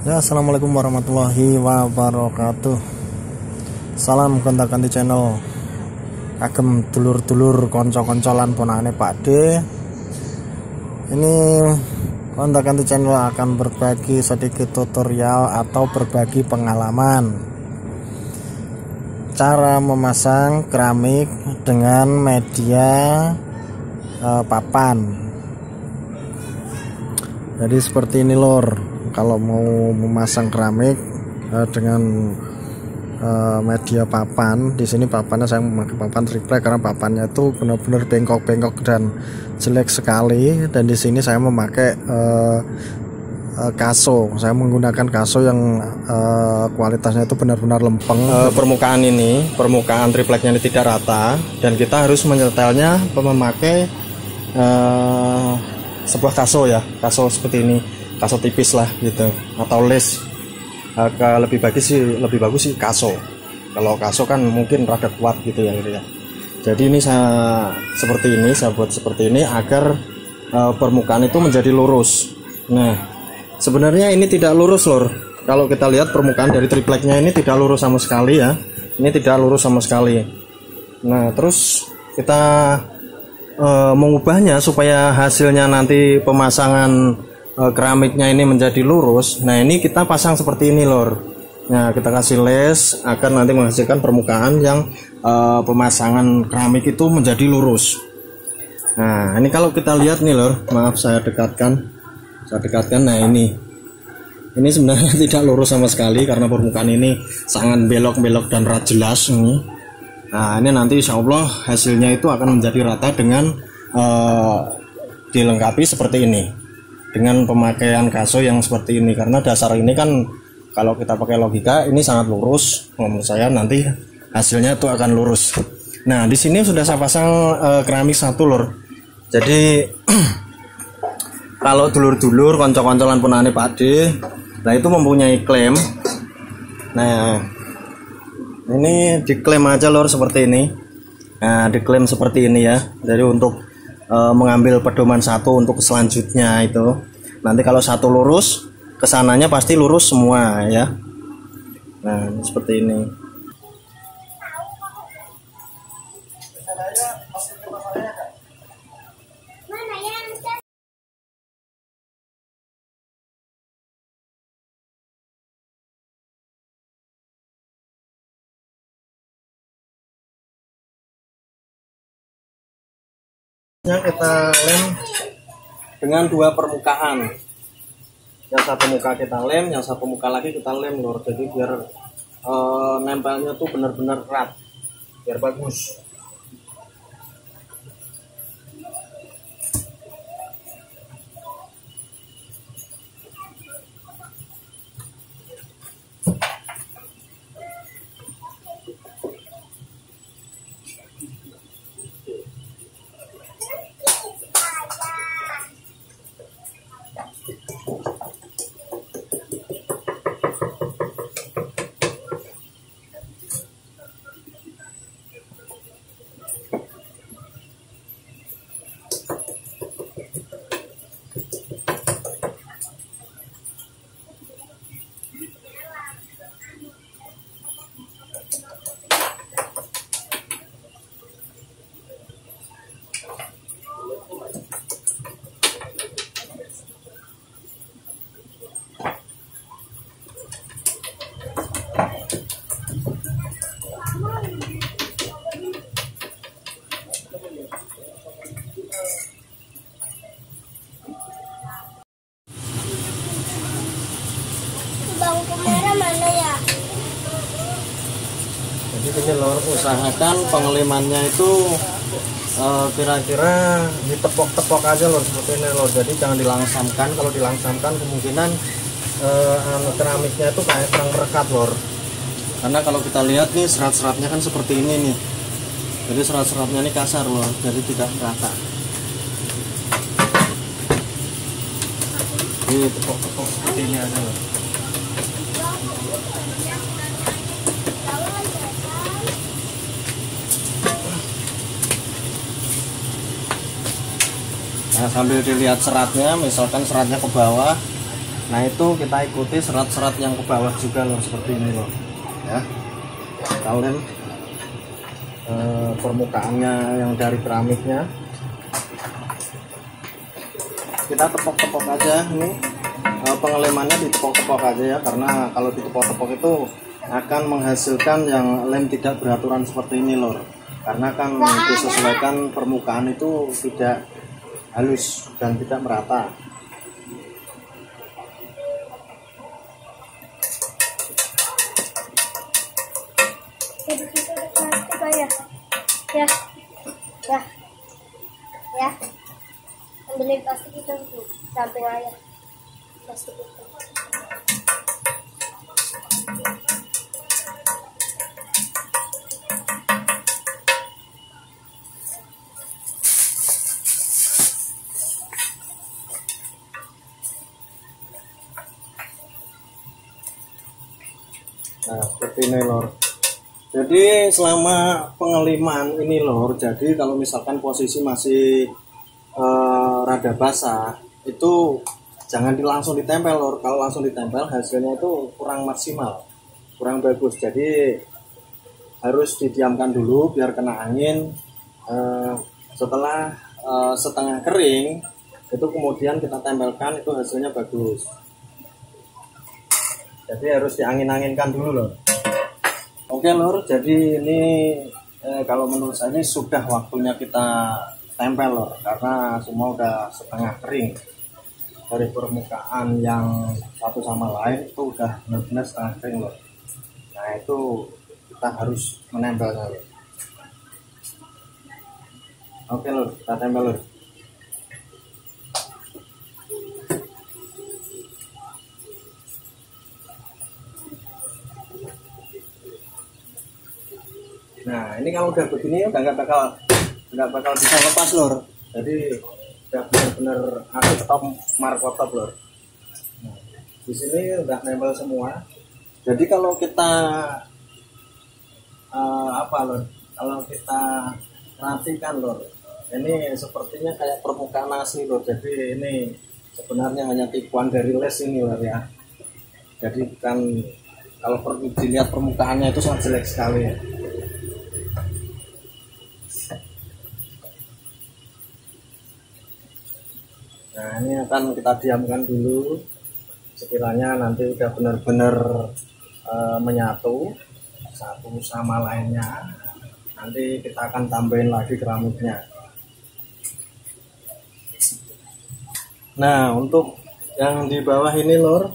Ya, assalamualaikum warahmatullahi wabarakatuh. Salam gonta-ganti channel. Kagem dulur-dulur konco-koncolan ponakane Pak D. Ini gonta-ganti channel akan berbagi sedikit tutorial atau berbagi pengalaman cara memasang keramik dengan media papan. Jadi seperti ini lor. Kalau mau memasang keramik dengan media papan, di sini papannya saya memakai papan triplek karena papannya itu benar-benar bengkok-bengkok dan jelek sekali. Dan di sini saya memakai kaso. Saya menggunakan kaso yang kualitasnya itu benar-benar lempeng. Permukaan tripleknya ini tidak rata dan kita harus menyetelnya memakai sebuah kaso ya, kaso seperti ini. Kaso tipis lah gitu atau les. Lebih bagus sih kaso. Kalau kaso kan mungkin rada kuat gitu ya. Jadi ini saya buat seperti ini agar permukaan itu menjadi lurus. Nah, sebenarnya ini tidak lurus lor. Kalau kita lihat permukaan dari tripleknya ini tidak lurus sama sekali ya. Ini tidak lurus sama sekali. Nah, terus kita mengubahnya supaya hasilnya nanti pemasangan keramiknya ini menjadi lurus. Nah, ini kita pasang seperti ini lor. Nah, kita kasih les agar nanti menghasilkan permukaan yang pemasangan keramik itu menjadi lurus. Nah, ini kalau kita lihat nih lor, maaf saya dekatkan. Nah, ini sebenarnya tidak lurus sama sekali karena permukaan ini sangat belok-belok dan rada jelas ini. Nah, ini nanti insya Allah hasilnya itu akan menjadi rata dengan dilengkapi seperti ini, dengan pemakaian kaso yang seperti ini. Karena dasar ini kan kalau kita pakai logika ini sangat lurus, menurut saya nanti hasilnya itu akan lurus. Nah, di sini sudah saya pasang keramik satu lor. Jadi kalau dulur-dulur konco-koncolan ponakane Pak D, nah itu mempunyai klaim. Nah, ini diklaim aja lor seperti ini. Nah, diklaim seperti ini ya. Jadi untuk mengambil pedoman satu untuk selanjutnya itu nanti kalau satu lurus kesananya pasti lurus semua ya. Nah, seperti ini. Kita lem dengan dua permukaan. Yang satu muka kita lem, yang satu muka lagi kita lem lor. Jadi biar nempelnya tuh benar-benar erat, biar bagus. Bangku merah mana ya? Jadi ini lor, usahakan pengelimannya itu kira-kira ditepok-tepok aja lor seperti ini lor. Jadi jangan dilangsamkan. Kalau dilangsamkan kemungkinan keramiknya itu kayak kurang rekat lor. Karena kalau kita lihat nih serat-seratnya kan seperti ini nih. Jadi serat-seratnya ini kasar lor, jadi tidak rata. Ini tepok-tepok seperti ini aja lor. Nah, sambil dilihat seratnya, misalkan seratnya ke bawah, Nah itu kita ikuti serat-serat yang ke bawah juga lor, seperti ini lor ya. Kita lem permukaannya yang dari keramiknya, kita tepok-tepok aja. Ini pengelemannya ditepok-tepok aja ya, karena kalau ditepok-tepok itu akan menghasilkan yang lem tidak beraturan seperti ini lor, karena kan disesuaikan permukaan itu tidak halus dan tidak merata. Ya, ambilin plastik itu samping aja, plastik itu. Nah seperti ini lor. Jadi selama pengeliman ini lor, jadi kalau misalkan posisi masih rada basah, itu jangan langsung ditempel lor. Kalau langsung ditempel hasilnya itu kurang maksimal, kurang bagus. Jadi harus didiamkan dulu biar kena angin. Setelah setengah kering, itu kemudian kita tempelkan, itu hasilnya bagus. Jadi harus diangin-anginkan dulu lor. Oke lor, jadi ini kalau menurut saya ini sudah waktunya kita tempel lor, karena semua udah setengah kering. Dari permukaan yang satu sama lain itu udah benar-benar setengah kering lor. Nah itu kita harus menempelnya lor. Oke lor, kita tempel lor. Nah ini kalau udah begini udah nggak bakal bisa lepas lor. Jadi udah benar-benar aku top markotop lor. Nah, di sini udah nempel semua. Jadi kalau kita apa lor? Kalau kita perhatikan lor, ini sepertinya kayak permukaan asli lor. Jadi ini sebenarnya hanya tipuan dari les ini lor ya. Jadi bukan, kalau dilihat permukaannya itu sangat jelek sekali. Nah ini akan kita diamkan dulu, sekiranya nanti udah benar-benar menyatu satu sama lainnya. Nanti kita akan tambahin lagi keramiknya. Nah untuk yang di bawah ini lor,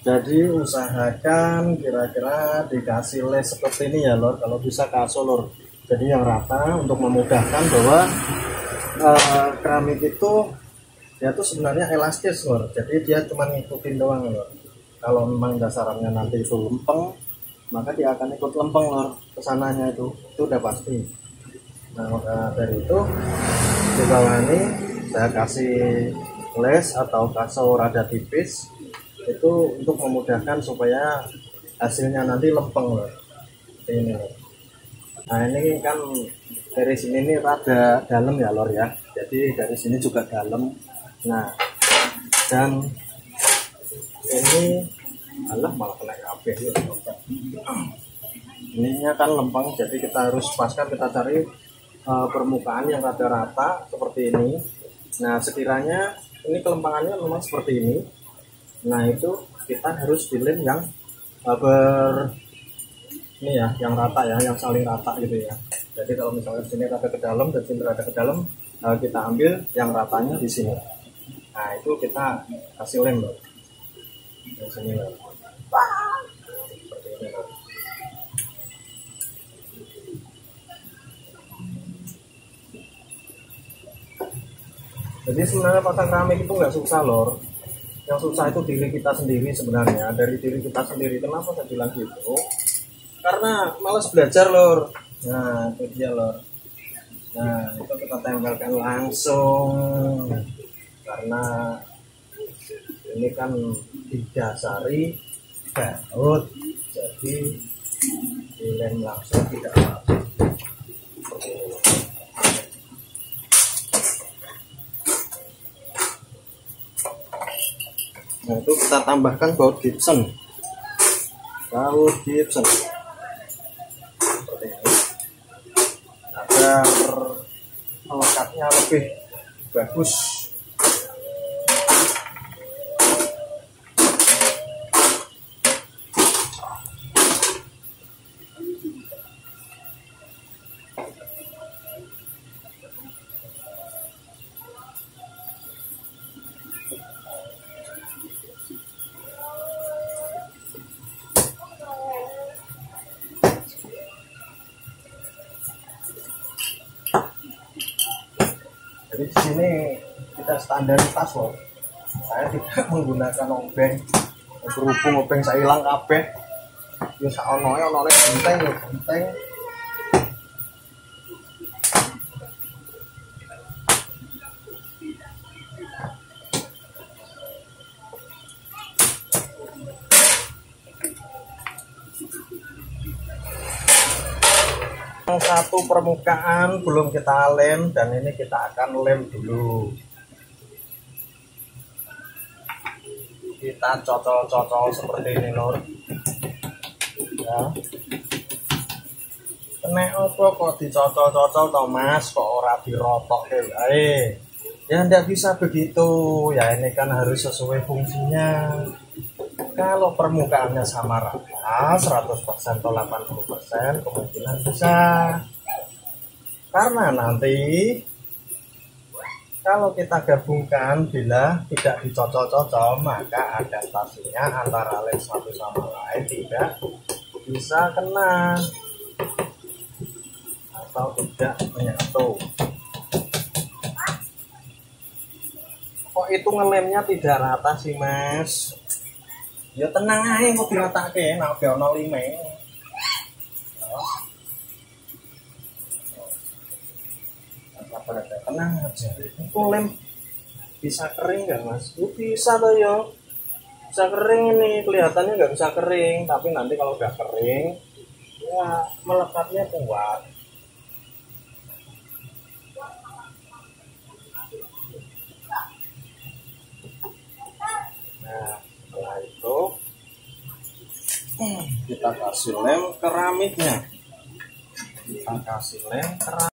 jadi usahakan kira-kira dikasih les seperti ini ya lor, kalau bisa kaso lor. Jadi yang rata untuk memudahkan bahwa keramik itu dia tuh sebenarnya elastis lor, jadi dia cuma ngikutin doang lor. Kalau memang dasarannya nanti itu lempeng, maka dia akan ikut lempeng lor kesananya, itu udah pasti. Nah maka dari itu di bawah ini saya kasih les atau kaso rada tipis, itu untuk memudahkan supaya hasilnya nanti lempeng lor. Ini lor. Nah ini kan dari sini ini rada dalam ya lor ya, jadi dari sini juga dalam. Nah dan ini malah kena kabeh ya. Ininya kan lempeng, jadi kita harus paskan, kita cari permukaan yang rata-rata seperti ini. Nah sekiranya ini kelempangannya memang seperti ini, nah itu kita harus dilem yang ini ya, yang rata ya, yang saling rata gitu ya. Jadi kalau misalnya sini rada ke dalam dan sini rada ke dalam, kita ambil yang ratanya di sini. Nah itu kita kasih lem loh, di sini loh. Seperti ini loh. Jadi sebenarnya pasang keramik itu nggak susah lor. Yang susah itu diri kita sendiri sebenarnya, dari diri kita sendiri. Kenapa saya bilang gitu? Karena malas belajar lor. Nah itu dia lor. Nah itu kita tempelkan langsung, karena ini kan didasari baut, jadi dilem langsung tidak apa-apa. Nah, itu kita tambahkan baut Gibson. Baut Gibson. Seperti ini. Agar melekatnya lebih bagus. Jadi di sini kita standaritas loh. Saya tidak menggunakan obeng. Berhubung obeng saya hilang kabeh. Ya saonoe ono genteng ya genteng. Satu permukaan belum kita lem, dan ini kita akan lem dulu. Kita cocol-cocol seperti ini lor ya. Nek apa kok dicocol-cocol toh mas, kok ora dirotok wae. Ya ndak bisa begitu ya, ini kan harus sesuai fungsinya. Kalau permukaannya sama rata 100% atau 80% kemungkinan bisa. Karena nanti kalau kita gabungkan bila tidak dicocol-cocol, maka adaptasinya antara lem satu sama lain tidak bisa kena atau tidak menyatu. Kok itu ngelemnya tidak rata sih mas? Ya tenang aja, mau diratake nek ono lime. Tenang aja. Itu lem bisa kering nggak mas? Bisa toh ya. Bisa kering ini, kelihatannya nggak bisa kering, tapi nanti kalau udah kering, ya melekatnya kuat. Nah, setelah itu kita kasih lem keramiknya. Kita kasih lem keramik.